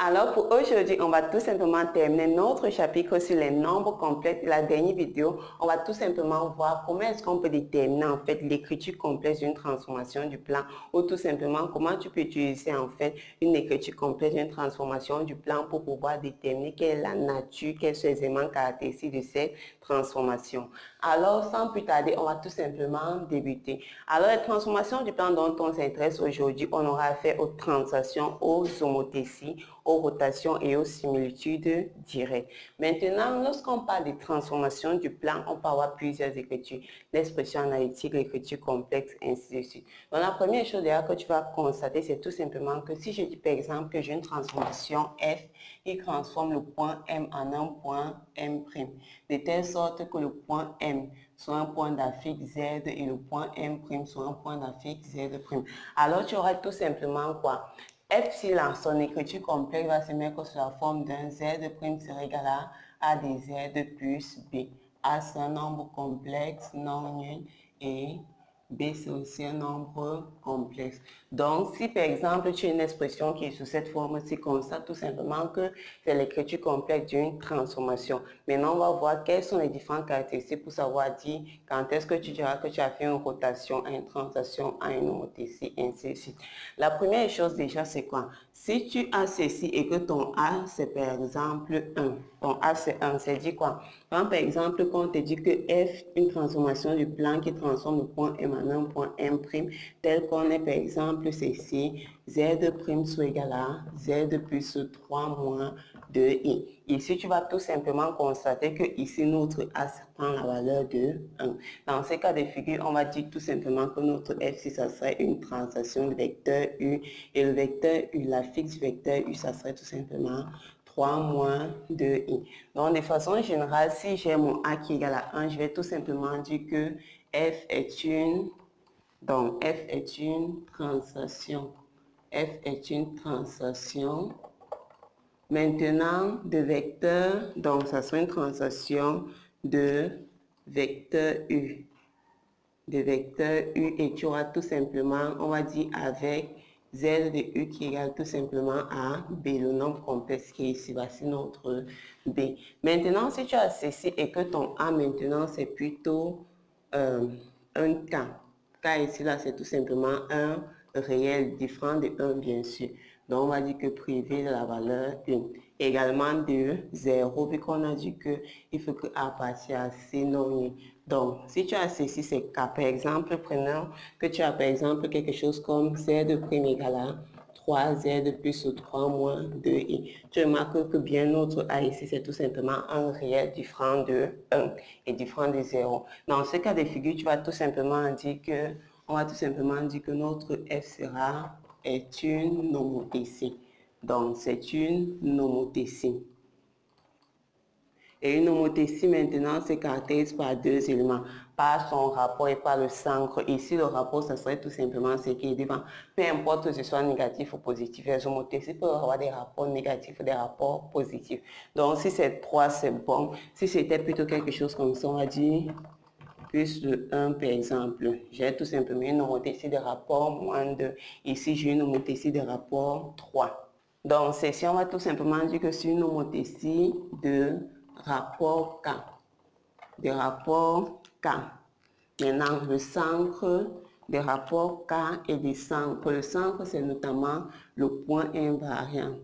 Alors pour aujourd'hui, on va tout simplement terminer notre chapitre sur les nombres complexes. La dernière vidéo, on va tout simplement voir comment est-ce qu'on peut déterminer en fait l'écriture complexe d'une transformation du plan ou tout simplement comment tu peux utiliser en fait une écriture complexe d'une transformation du plan pour pouvoir déterminer quelle est la nature, quels sont les éléments caractéristiques de cette transformation. Alors sans plus tarder, on va tout simplement débuter. Alors les transformations du plan dont on s'intéresse aujourd'hui, on aura affaire aux transactions, aux homothéties, aux rotations et aux similitudes directes. Maintenant, lorsqu'on parle de transformation du plan, on peut avoir plusieurs écritures. L'expression analytique, l'écriture complexe, ainsi de suite. Donc la première chose déjà que tu vas constater, c'est tout simplement que si je dis par exemple que j'ai une transformation f qui transforme le point M en un point M', de telle sorte que le point M soit un point d'affixe Z et le point M' soit un point d'affixe Z'. Alors tu auras tout simplement quoi? Epsilon, son écriture complexe va se mettre sous la forme d'un Z' serait égal à A des Z plus B. A c'est un nombre complexe non nul et B c'est aussi un nombre complexe. Donc si par exemple tu as une expression qui est sous cette forme, c'est comme ça tout simplement que c'est l'écriture complexe d'une transformation. Maintenant on va voir quelles sont les différentes caractéristiques pour savoir dire quand est-ce que tu diras que tu as fait une rotation à une translation à une homothétie, ainsi de suite. La première chose déjà c'est quoi? Si tu as ceci et que ton A c'est par exemple 1, ton A c'est 1, c'est dit quoi? Par exemple, quand on te dit que F, une transformation du plan qui transforme le point M en un point M', tel qu'on est par exemple ceci, Z' soit égal à Z plus 3 moins 2i. Ici, tu vas tout simplement constater que ici, notre A prend la valeur de 1. Dans ces cas de figure, on va dire tout simplement que notre F, si ça serait une translation du vecteur U, et le vecteur U, la fixe du vecteur U, ça serait tout simplement 3 moins 2i. Donc, de façon générale, si j'ai mon A qui est égal à 1, je vais tout simplement dire que F est une, donc F est une translation. F est une translation. Maintenant, de vecteur, donc ça sera une translation de vecteur U. De vecteur U et tu auras tout simplement, on va dire avec Z de U qui égale tout simplement à B, le nombre complexe qui est ici, voici notre B. Maintenant, si tu as ceci et que ton A maintenant c'est plutôt un K. K ici là c'est tout simplement un réel différent de 1 bien sûr. Donc on va dire que privé de la valeur 1. Également de 0 vu qu'on a dit que il faut que A appartienne à C non nul. Donc si tu as ceci c'est K. Par exemple, prenons que tu as par exemple quelque chose comme Z' égale à 3Z plus 3 moins 2i. Tu remarques que bien notre A ici, c'est tout simplement un réel différent de 1 et différent de 0. Dans ce cas de figure, tu vas tout simplement dire que, on va tout simplement dire que notre F est une homothétie. Donc, c'est une homothétie. Et une homothétie maintenant se caractérise par deux éléments, par son rapport et par le centre. Ici, le rapport, ça serait tout simplement ce qui est devant. Peu importe que ce soit négatif ou positif, les homothéties peuvent avoir des rapports négatifs ou des rapports positifs. Donc, si c'est 3, c'est bon. Si c'était plutôt quelque chose comme ça, on va dire plus de 1 par exemple. J'ai tout simplement une homothétie de rapport moins 2. Ici, j'ai une homothétie de rapport 3. Donc, ceci, on va tout simplement dire que c'est une homothétie de rapport K. De rapport K. Maintenant, le centre des rapports K et des centres. Le centre, c'est notamment le point invariant.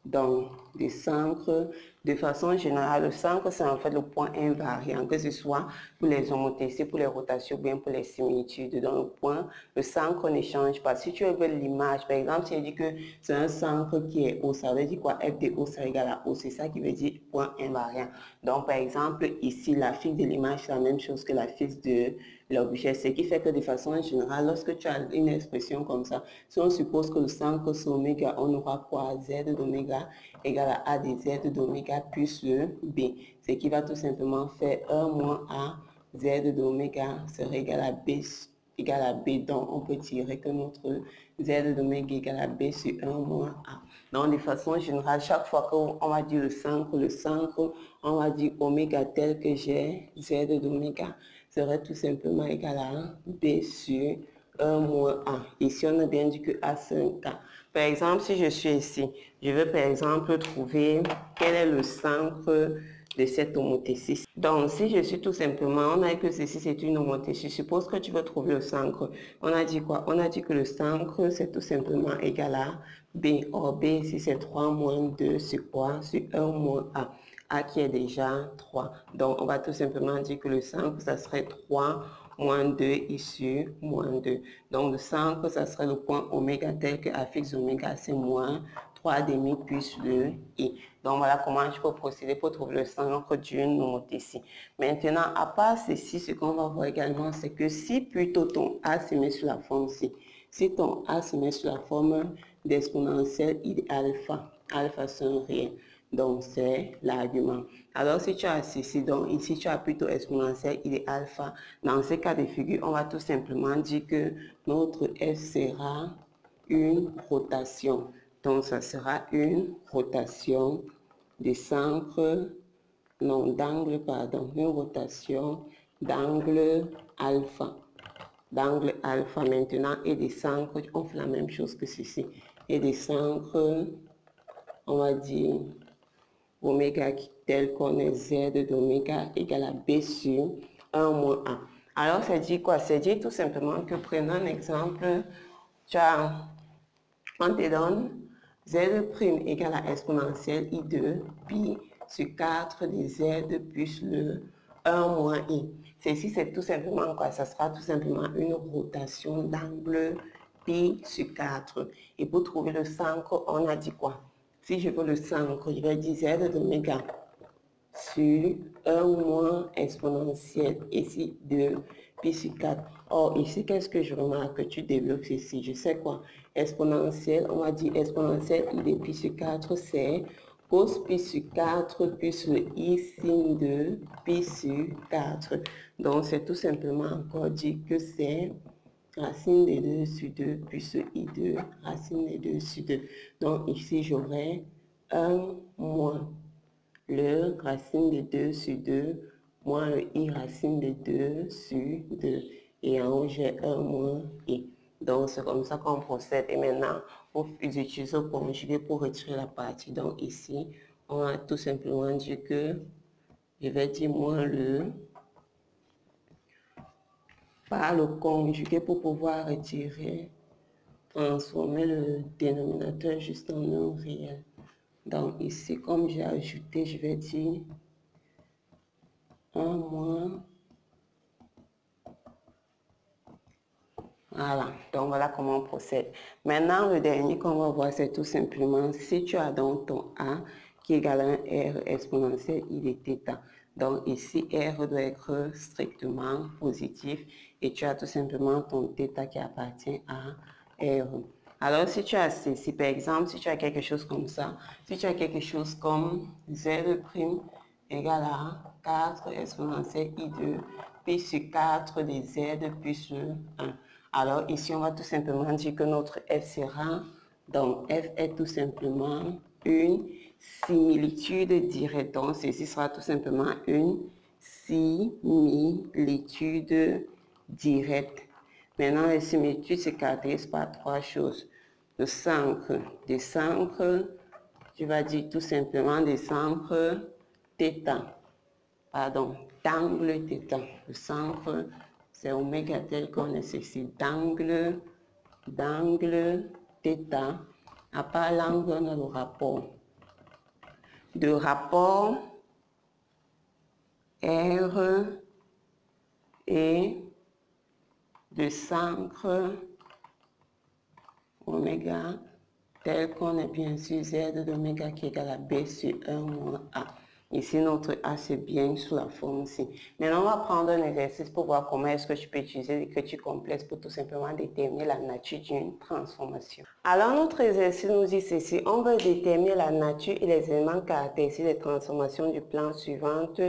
Donc, des centres, de façon générale, le centre, c'est en fait le point invariant, que ce soit pour les homothéties, pour les rotations, bien pour les similitudes. Dans le point, le centre ne change pas. Si tu veux l'image, par exemple, si tu dis que c'est un centre qui est haut, ça veut dire quoi? F de haut, c'est égal à haut. C'est ça qui veut dire point invariant. Donc, par exemple, ici, la fixe de l'image, c'est la même chose que la fixe de l'objet. Ce qui fait que de façon générale, lorsque tu as une expression comme ça, si on suppose que le centre c'est oméga, on aura quoi? Z d'oméga égale à A de Z d'oméga plus le B. Ce qui va tout simplement faire 1 moins A Z d'oméga serait égal à B. Donc, on peut tirer que notre Z d'oméga égale à B sur 1 moins A. Donc, de façon générale, chaque fois qu'on va dire le centre, on va dire oméga tel que j'ai Z d'oméga serait tout simplement égal à B sur 1 moins A. Ici, on a bien dit que A, c'est un K. Par exemple, si je suis ici, je veux par exemple trouver quel est le centre de cette homothétie. Donc, si je suis tout simplement, on a dit que ceci c'est une homothétie. Suppose que tu veux trouver le centre. On a dit quoi? On a dit que le centre, c'est tout simplement égal à B. Or, B ici, c'est 3 moins 2 sur quoi? Sur 1 moins A. A qui est déjà 3. Donc, on va tout simplement dire que le centre, ça serait 3 moins 2 ici, moins 2. Donc, le centre, ça serait le point oméga tel que A fixe oméga, c'est moins 3 demi plus le I. Donc, voilà comment je peux procéder pour trouver le centre d'une homothétie. Maintenant, à part ceci, ce qu'on va voir également, c'est que si plutôt ton A se met sur la forme C, si ton A se met sur la forme d'exponentielle I de alpha, alpha c'est un réel. Donc, c'est l'argument. Alors, si tu as ceci, donc ici, tu as plutôt exponentielle I de alpha. Dans ce cas de figure, on va tout simplement dire que notre F sera une rotation. Donc, ça sera une rotation de centre, non, d'angle, pardon, une rotation d'angle alpha. D'angle alpha maintenant, et des centres, on fait la même chose que ceci. Et des centres, on va dire, oméga tel qu'on est Z d'oméga égale à B sur 1 moins A. Alors, ça dit quoi? Ça dit tout simplement que prenons un exemple, on te donne Z' égale à exponentielle I2 pi sur 4 de Z plus le 1 moins I. Ceci, c'est tout simplement quoi? Ça sera tout simplement une rotation d'angle pi sur 4. Et pour trouver le centre, on a dit quoi? Si je veux le centre, je vais dire Z d'oméga sur 1 moins exponentielle, ici 2, pi sur 4. Or, ici, qu'est-ce que je remarque? Que tu développes ici. Je sais quoi? Exponentielle, on va dire exponentielle I de pi sur 4, c'est cos pi sur 4 plus le I sin de pi sur 4. Donc, c'est tout simplement encore dit que c'est racine de 2 sur 2 plus I2, racine de 2 sur 2. Donc, ici, j'aurai 1 moins le racine de 2 sur 2 moins le I racine de 2 sur 2. Et en haut, j'ai 1 moins I. Donc, c'est comme ça qu'on procède. Et maintenant, vous utilisez le conjugué pour retirer la partie. Donc, ici, on va tout simplement dire que je vais dire moins le par le conjugué pour pouvoir retirer, transformer le dénominateur juste en un réel. Donc ici, comme j'ai ajouté, je vais dire 1 moins. Voilà, donc voilà comment on procède. Maintenant, le dernier qu'on va voir, c'est tout simplement si tu as donc ton A qui égale à un R exponentiel I de θ. Donc ici, R doit être strictement positif et tu as tout simplement ton θ qui appartient à R. Alors, si tu as ceci, par exemple, si tu as quelque chose comme ça, si tu as quelque chose comme Z' égale à 4 exponentielle I2 pi sur 4 de Z plus 1. Alors ici, on va tout simplement dire que notre F sera, donc F est tout simplement une similitude directe. Donc ceci sera tout simplement une similitude directe. Maintenant, les similitudes se caractérisent par trois choses. Le centre, des centres, tu vas dire tout simplement des centres θ, pardon, d'angle θ. Le centre, c'est oméga tel qu'on nécessite d'angle θ. À part l'angle, on a le rapport. De rapport R et de centre oméga tel qu'on est bien sûr Z d'oméga qui est égal à B sur 1 moins A. Ici, notre A, c'est bien sous la forme C. Maintenant, on va prendre un exercice pour voir comment est-ce que tu peux utiliser l'écriture complexe pour tout simplement déterminer la nature d'une transformation. Alors, notre exercice nous dit ceci. On veut déterminer la nature et les éléments caractéristiques des transformations du plan suivantes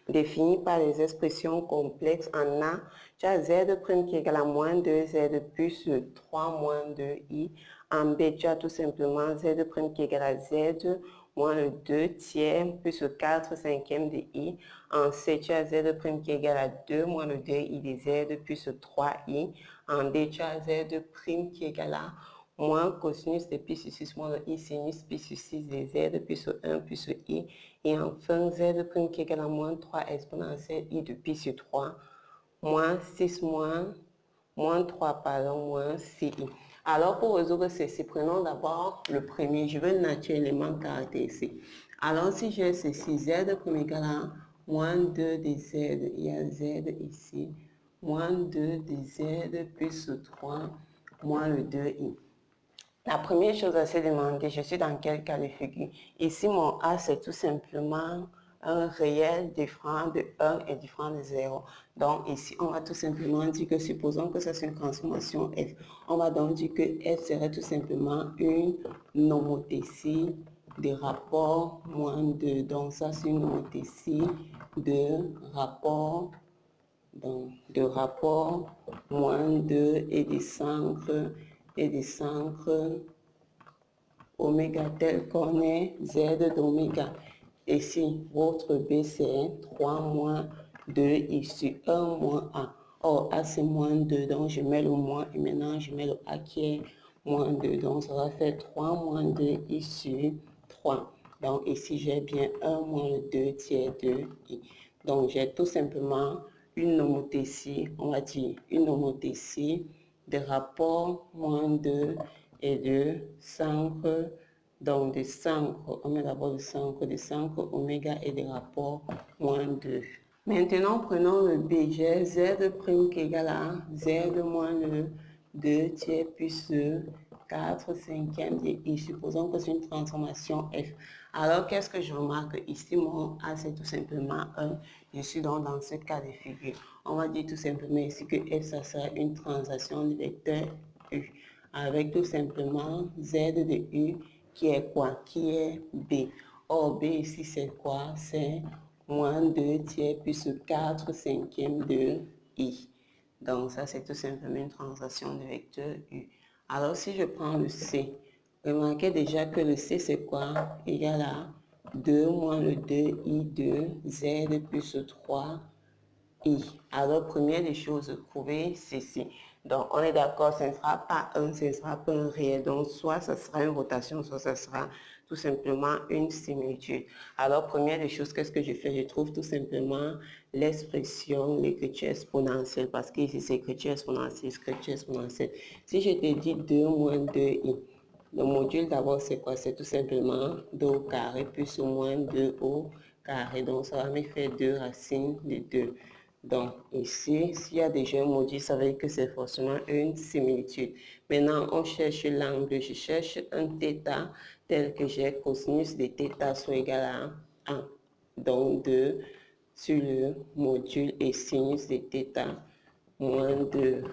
définies par les expressions complexes en A. Tu as Z' qui est égal à moins 2Z plus 3 moins 2I. En B, tu as tout simplement Z' qui est égal à Z moins le 2 tiers plus le 4 cinquième de i. En C, tu as z' qui est égal à 2 moins le 2i de z plus le 3i. En D, tu as z' qui est égal à moins cosinus de pi sur 6 moins le i sinus pi sur 6 de z plus le 1 plus le i. Et enfin, z' qui est égal à moins 3 exponentielle i de pi sur 3 moins 6 moins 3, pardon, moins ci. Alors, pour résoudre ceci, prenons d'abord le premier. Je veux le nature élément caractéristique. Alors, si j'ai ceci, z' égal à moins 2 de z, il y a z ici, moins 2 de z plus 3, moins le 2i. La première chose à se demander, je suis dans quel cas de figure? Ici, mon A, c'est tout simplement un réel différent de 1 et différent de 0. Donc ici, on va tout simplement dire que, supposons que ça c'est une transformation F, on va donc dire que F serait tout simplement une homothétie de rapport moins 2. Donc ça c'est une homothétie de rapport moins 2 et des centres oméga tel qu'on est z d'oméga. Ici, votre B c'est 3 moins 2 ici 1 moins A. Or, A c'est moins 2, donc je mets le moins et maintenant je mets le A qui est moins 2. Donc ça va faire 3 moins 2 ici 3. Donc ici j'ai bien 1 moins le 2 tiers de I. Donc j'ai tout simplement une homothétie, on va dire une homothétie de rapport moins 2 et de centre, donc de centre, on met d'abord le centre oméga et des rapports moins 2. Maintenant, prenons le B, j'ai z' qui est égal à z moins le 2 tiers plus le 4 cinquième de i. Supposons que c'est une transformation F. Alors, qu'est-ce que je remarque ici? Mon A, c'est tout simplement 1. Je suis donc dans ce cas de figure. On va dire tout simplement ici que F, ça sera une translation du vecteur U. Avec tout simplement Z de U qui est quoi? Qui est B. Or, B ici, c'est quoi? C'est moins 2 tiers plus 4 cinquième de I. Donc, ça, c'est tout simplement une translation du vecteur U. Alors, si je prends le C, remarquez déjà que le C, c'est quoi? Égal à 2 moins le 2i de Z plus 3i. Alors, première des choses, trouver ceci. Donc, on est d'accord, ce ne sera pas ce ne sera pas un réel. Donc, soit ça sera une rotation, soit ça sera tout simplement une similitude. Alors, première des choses, qu'est-ce que je fais? Je trouve tout simplement l'expression, l'écriture exponentielle, parce qu'ici, c'est écriture exponentielle. Si je te dis 2 moins 2i, le module d'abord, c'est quoi? C'est tout simplement 2 au carré plus ou moins 2 au carré. Donc, ça va me faire 2 racines de 2. Donc, ici, s'il y a déjà un module, ça veut dire que c'est forcément une similitude. Maintenant, on cherche l'angle. Je cherche un θ tel que j'ai cosinus de θ soit égal à 1. Donc, 2 sur le module et sinus de θ moins 2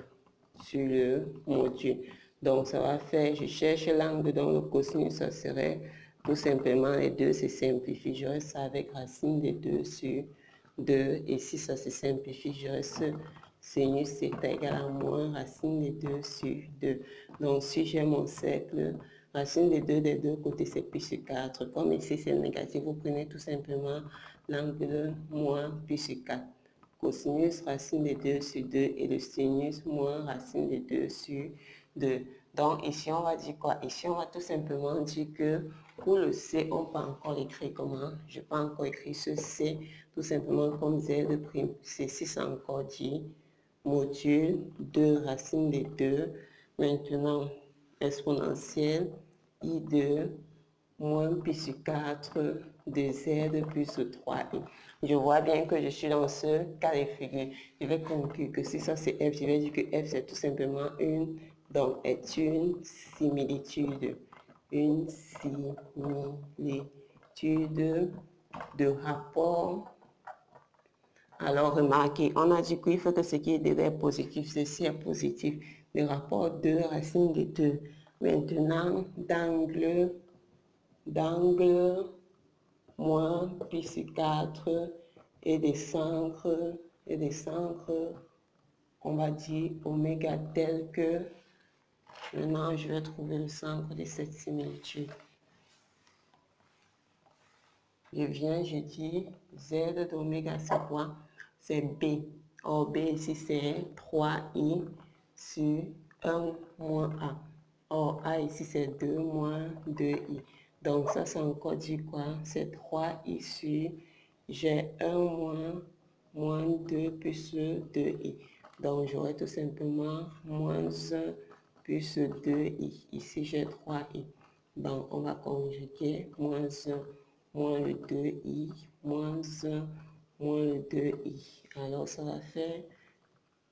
sur le module. Donc, ça va faire, je cherche l'angle dont le cosinus, ça serait tout simplement les deux se simplifient. Je reste avec racine de 2 sur 2. Et si ça se simplifie, je reste sinus c'est égal à moins racine de 2 sur 2. Donc, si j'ai mon cercle, racine de 2 des deux côtés, c'est pi sur 4. Comme ici, c'est négatif, vous prenez tout simplement l'angle moins pi sur 4. Cosinus racine de 2 sur 2 et le sinus moins racine de 2 sur 2. Donc ici on va dire quoi? Ici on va tout simplement dire que pour le C, on peut encore l'écrire comment? Je peux encore écrire ce C tout simplement comme Z prime. Ceci c'est encore dit module 2 racine de 2. Maintenant exponentielle I2 moins pi sur 4 de Z plus 3i. Je vois bien que je suis dans ce cas de figure. Je vais conclure que si ça c'est F, je vais dire que F c'est tout simplement est une similitude. Une similitude de rapport. Alors remarquez, on a dit qu'il faut que ce qui est déjà positif, ceci est positif. Le rapport 2 racine de 2. Maintenant, d'angle moins pi sur 4 et des centres, on va dire oméga tel que, maintenant je vais trouver le centre de cette similitude. je viens, je dis Z d'oméga, c'est quoi? C'est B. Or, B ici, c'est 3I sur 1 moins A. Or, A ici, c'est 2 moins 2I. Donc, ça encore dit quoi? C'est 3I sur, j'ai 1 moins 2 plus 2I. Donc, j'aurai tout simplement moins 1 plus 2I. Ici, j'ai 3I. Donc, on va conjuguer moins 1 moins le 2i, moins 1, moins le 2i. Alors, ça va faire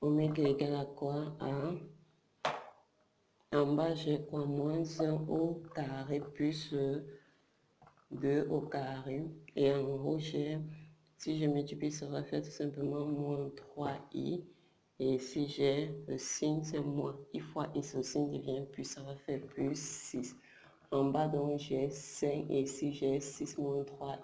oméga égale à quoi? En bas, j'ai quoi? Moins 1 au carré plus 2 au carré. Et en haut, j'ai, si je multiplie, ça va faire tout simplement moins 3i. Et si j'ai le signe, c'est moins. I fois i, ce signe devient plus, ça va faire plus 6. En bas, donc, j'ai 5 et ici, j'ai 6 moins 3i.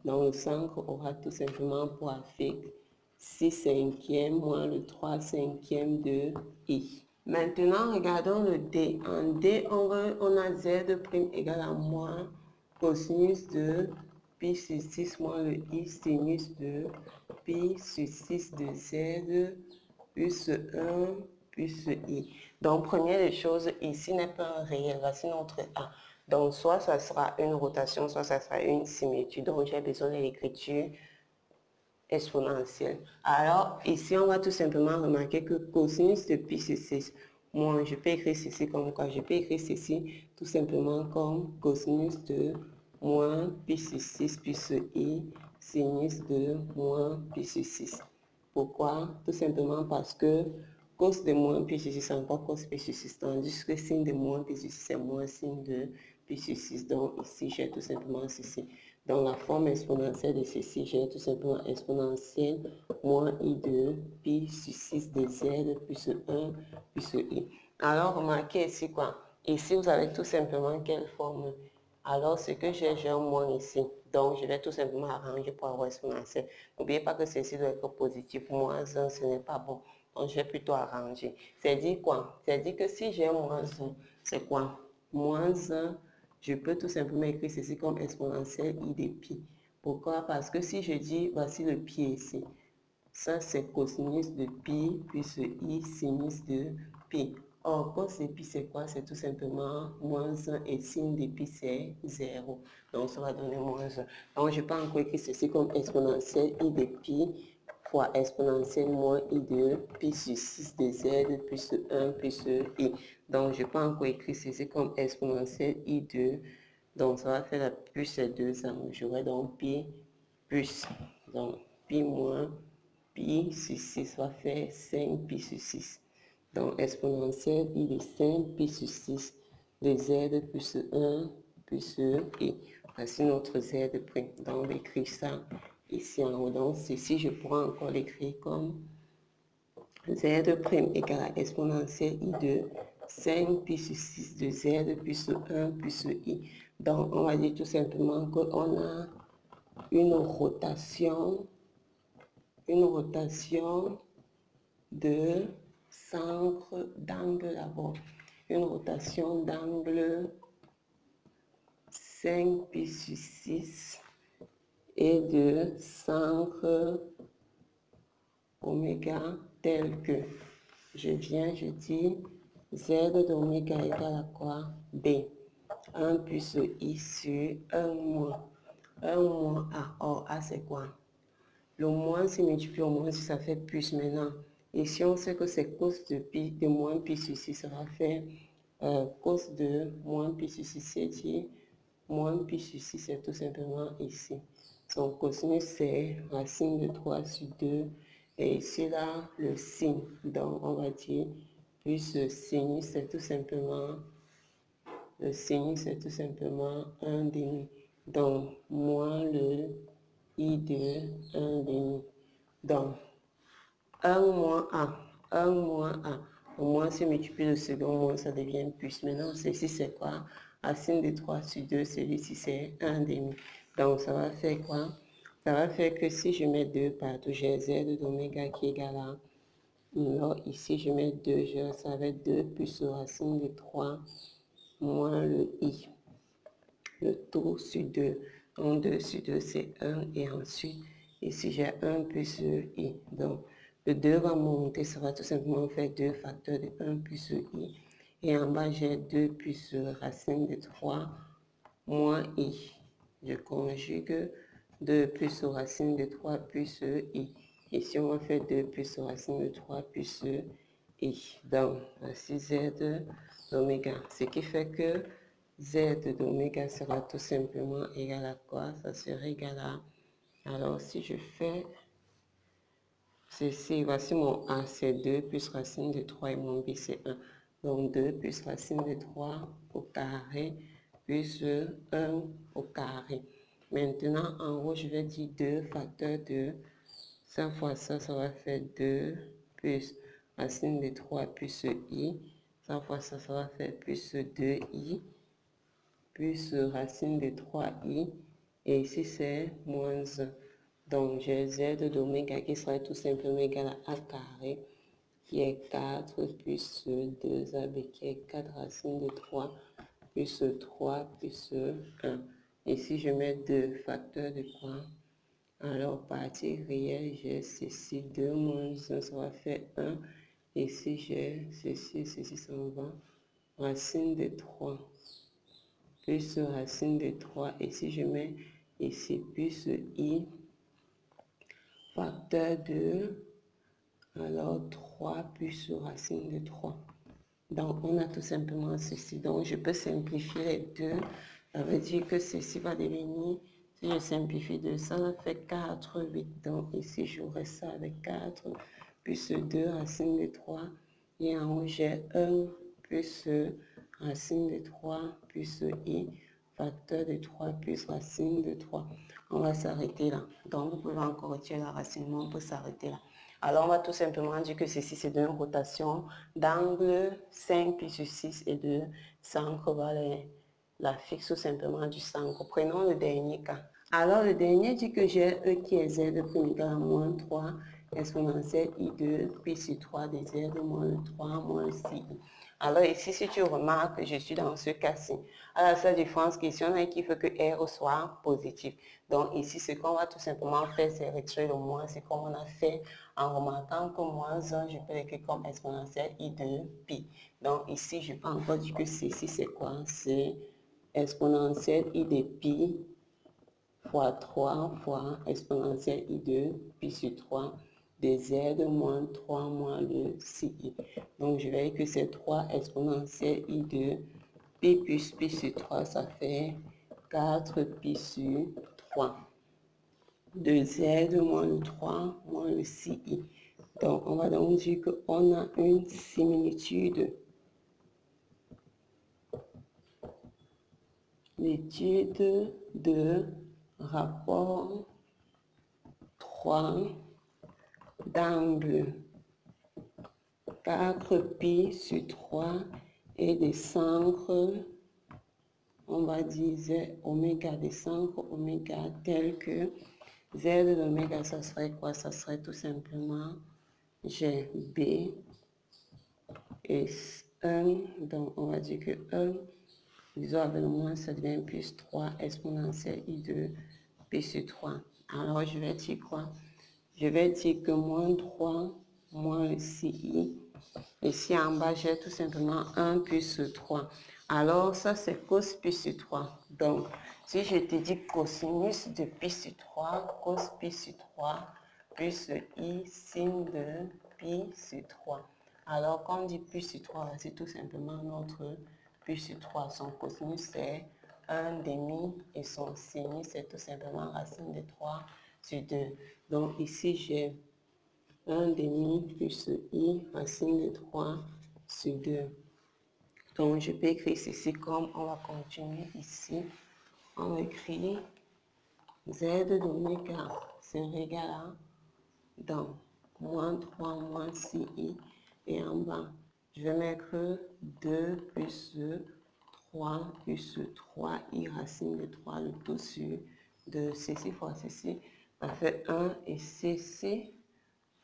Donc, le centre aura tout simplement pour affecter 6 cinquièmes moins le 3 cinquièmes de i. Maintenant, regardons le D. En D, on a Z' égale à moins cosinus de pi sur 6 moins le i sinus de pi sur 6 de Z plus 1 plus i. Donc, première des choses, ici n'est pas un réel, voici notre A. Donc, soit ça sera une rotation, soit ça sera une symétrie. Donc, j'ai besoin de l'écriture exponentielle. Alors, ici, on va tout simplement remarquer que cosinus de pi sur 6, moi, je peux écrire ceci comme quoi? Je peux écrire ceci tout simplement comme cosinus de moins pi sur 6 plus i sinus de moins pi sur 6. Pourquoi? Tout simplement parce que cos de moins pi sur 6 c'est encore cos pi sur 6, tandis que signe de moins pi sur 6 c'est moins signe de pi sur 6. Donc ici, j'ai tout simplement ceci. Dans la forme exponentielle de ceci, j'ai tout simplement exponentielle moins i de pi sur 6 de z plus 1 plus i. Alors, remarquez ici quoi? Ici, vous avez tout simplement quelle forme? Alors, ce que j'ai un moins ici. Donc, je vais tout simplement arranger pour avoir exponentielle. N'oubliez pas que ceci doit être positif. Moins 1, ce n'est pas bon. Donc, je vais plutôt arranger. C'est dit quoi? C'est dit que si j'ai moins 1, c'est quoi? Moins 1, je peux tout simplement écrire ceci comme exponentielle i de pi. Pourquoi? Parce que si je dis, voici le pi ici. Ça, c'est cosinus de pi plus i sinus de pi. Or, cos de pi, c'est quoi? C'est tout simplement moins 1 et sin de pi, c'est 0. Donc, ça va donner moins 1. Donc, je peux encore écrire ceci comme exponentielle i de pi fois exponentielle moins i de pi sur 6 de z plus 1 plus i. Donc, je peux encore écrire ceci comme exponentielle i de... Donc, ça va faire la plus ces deux angles. J'aurai donc pi plus. Donc, pi moins pi sur 6 va faire 5 pi sur 6. Donc, exponentielle i de 5 pi sur 6 de z plus 1 plus i. Voici notre z'. Donc, on va écrire ça ici en haut. Donc, ceci, je pourrais encore l'écrire comme z' égale à exponentielle i de 5 pi sur 6 de z plus 1 plus i. Donc, on va dire tout simplement qu'on a une rotation de centre d'angle d'abord. Une rotation d'angle 5 pi sur 6 et de centre oméga tel que je viens, je dis z d'oméga égale à quoi? B. 1 plus i sur 1 moins. 1 moins a. Or, a c'est quoi? Le moins se multiplie au moins si ça fait plus maintenant. Et si on sait que c'est cos de pi de moins pi sur 6, ça va faire cos de moins pi sur 6, c'est-à-dire moins pi sur 6, c'est tout simplement ici. Son cosinus, c'est racine de 3 sur 2. Et ici, là, le signe. Donc, on va dire plus le sinus, c'est tout simplement, le sinus, c'est tout simplement 1 demi. Donc, moins le i de 1 demi. Donc, 1 moins a. 1 moins a. Au moins, si on multiplie le second moins, ça devient plus. Maintenant, ceci, c'est quoi? Racine de 3 sur 2, celui-ci, c'est 1 demi. Donc, ça va faire quoi? Ça va faire que si je mets 2 partout, j'ai z d'oméga qui est égal à... Alors, ici, je mets 2, ça va être 2 plus racine de 3 moins le i. Le tout sur 2. Donc 2 sur 2, c'est 1. Et ensuite, ici, j'ai 1 plus i. Donc, le 2 va monter, ça va tout simplement faire 2 facteurs de 1 plus i. Et en bas, j'ai 2 plus racine de 3 moins i. Je conjugue 2 plus racine de 3 plus i. Ici, on va faire 2 plus racine de 3 plus i. Donc, voici z d'oméga. Ce qui fait que z d'oméga sera tout simplement égal à quoi? Ça sera égal à... Alors, si je fais ceci, voici mon a, c'est 2 plus racine de 3 et mon b, c'est 1. Donc, 2 plus racine de 3 au carré plus 1 au carré. Maintenant, en haut, je vais dire 2 facteurs de 5 fois ça, ça va faire 2 plus racine de 3 plus i. 5 fois ça, ça va faire plus 2i plus racine de 3i. Et ici, c'est moins 1. Donc, j'ai z d'oméga qui sera tout simplement égal à a carré, qui est 4 plus 2ab, qui est 4 racines de 3 plus 3 plus 1. Ici, je mets 2 facteurs de quoi? Alors, partie réelle, j'ai ceci, 2 moins 1, ça va faire 1. Ici, j'ai ceci, ceci s'en va. Racine de 3 plus racine de 3. Ici, je mets ici plus i facteur de, alors 3 plus racine de 3. Donc, on a tout simplement ceci. Donc, je peux simplifier les deux. Ça veut dire que ceci va devenir, si je simplifie de ça, ça fait 4, 8. Donc, ici, j'aurai ça avec 4 plus 2 racine de 3. Et en haut, j'ai 1 plus racine de 3 plus i facteur de 3 plus racine de 3. On va s'arrêter là. Donc, vous pouvez encore retirer la racine, mais on peut s'arrêter là. Alors, on va tout simplement dire que ceci, c'est une rotation d'angle 5 plus 6 et de centre vers la fixe tout simplement du centre. Prenons le dernier cas. Alors, le dernier dit que j'ai E qui est Z prime égal à moins 3 exponentielle I2 puis sur 3 de Z moins le 3 moins le 6. Alors ici, si tu remarques que je suis dans ce cas-ci, à la seule différence qu'ici, on a qui veut que R soit positif. Donc ici, ce qu'on va tout simplement faire, c'est retirer le moins. C'est comme on a fait en remarquant que moins 1, je peux l'écrire comme exponentielle I de pi. Donc ici, je peux encore dire que ceci, c'est quoi? C'est exponentielle I de pi fois 3 fois exponentielle I de pi sur 3 de z moins 3 moins le 6i. Donc, je vais dire que c'est 3 exponentielle I de pi plus pi sur 3, ça fait 4 pi sur 3. De z moins le 3 moins le 6i. Donc, on va donc dire qu'on a une similitude. L'étude de rapport 3 d'angle 4 pi sur 3 et des centres, on va dire z oméga des centres oméga tel que z de l'oméga, ça serait quoi? Ça serait tout simplement g b et 1, donc on va dire que 1, disons avec le moins, ça devient plus 3 exponentielle i de pi sur 3. Alors je vais dire quoi? Je vais dire que moins 3 moins le 6i. Ici en bas, j'ai tout simplement 1 plus 3. Alors ça, c'est cos pi sur 3. Donc, si je te dis cosinus de pi sur 3, cos pi sur 3, plus i sin de pi sur 3. Alors, quand on dit pi sur 3, c'est tout simplement notre pi sur 3. Son cosinus, c'est 1 demi et son sinus, c'est tout simplement racine de 3 sur 2. Donc, ici, j'ai 1 demi plus i racine de 3 sur 2. Donc, je peux écrire ceci comme on va continuer ici. On écrit z d'oméga, c'est égal à, donc, moins 3 moins 6i. Et en bas, je vais mettre 2 plus 3 plus 3i racine de 3, le tout sur de ceci fois ceci. Ça fait 1 et ceci.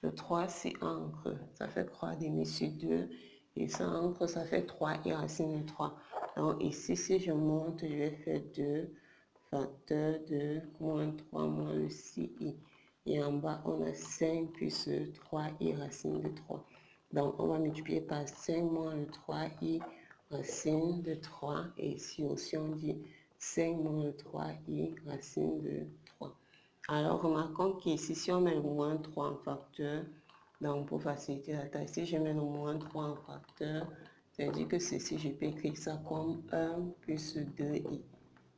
Le 3, c'est encre. Ça fait 3 demi sur 2. Et ça ça fait 3 et racine de 3. Donc ici, si je monte, je vais faire 2 facteur de moins 3 moins le 6i. Et en bas, on a 5 plus 3i racine de 3. Donc, on va multiplier par 5 moins le 3i racine de 3. Et ici aussi, on dit 5 moins le 3i racine de 3. Alors, remarquons qu'ici, si on met le moins 3 en facteur, donc pour faciliter la tâche, si je mets le moins 3 en facteur, c'est-à-dire que ceci, je peux écrire ça comme 1 plus 2i.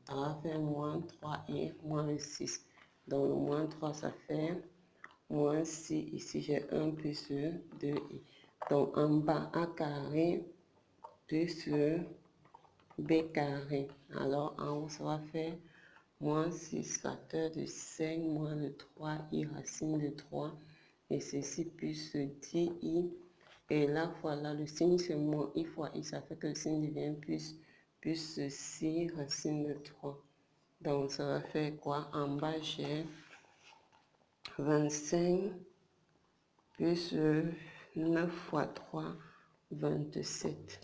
Ça va faire moins 3i moins le 6. Donc, le moins 3, ça fait moins 6. Ici, j'ai 1 plus 2i. Donc, en bas, a carré plus b carré. Alors, en haut, ça va faire moins 6 facteur de 5 moins le 3i racine de 3. Et ceci plus 10i. Et là, voilà, le signe c'est moins i fois i. Ça fait que le signe devient plus 6 racine de 3. Donc, ça va faire quoi? En bas, j'ai 25 plus 9 fois 3, 27.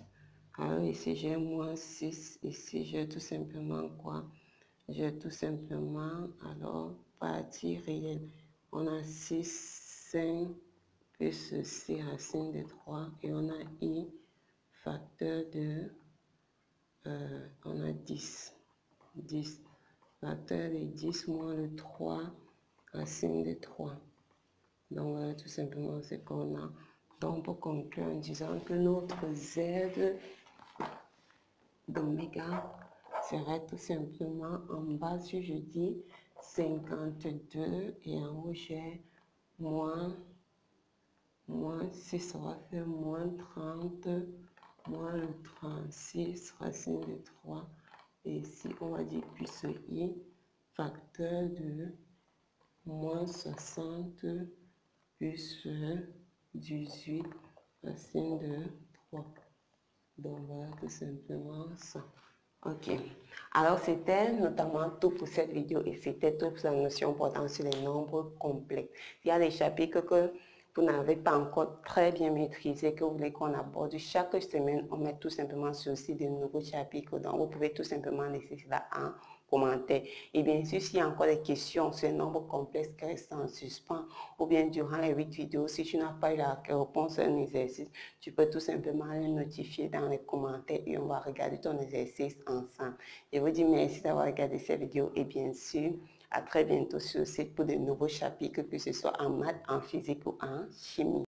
Alors, ici, j'ai moins 6. Ici, j'ai tout simplement quoi? J'ai tout simplement, alors, partie réelle. On a 6, 5 plus 6 racine de 3. Et on a i facteur de, on a 10. 10. Facteur de 10 moins le 3 racine de 3. Donc voilà tout simplement ce qu'on a. Donc pour conclure en disant que notre z d'oméga serait tout simplement en bas, si je dis 52 et en haut j'ai moins 6, ça va faire moins 30 moins le 36 racine de 3. Et ici, on va dire plus i, facteur de moins 60 plus 18 racine de 3. Donc voilà tout simplement ça. Ok. Alors c'était notamment tout pour cette vidéo et c'était toute la notion portant sur les nombres complexes. Il y a des chapitres que vous n'avez pas encore très bien maîtrisé, que vous voulez qu'on aborde. Chaque semaine, on met tout simplement sur le site de nouveaux chapitres. Donc, vous pouvez tout simplement laisser cela en commentaire. Et bien sûr, s'il y a encore des questions sur les nombres complexes qui restent en suspens, ou bien durant les 8 vidéos, si tu n'as pas eu la réponse à un exercice, tu peux tout simplement le notifier dans les commentaires et on va regarder ton exercice ensemble. Je vous dis merci d'avoir regardé cette vidéo et bien sûr, à très bientôt sur le site pour de nouveaux chapitres, que ce soit en maths, en physique ou en chimie.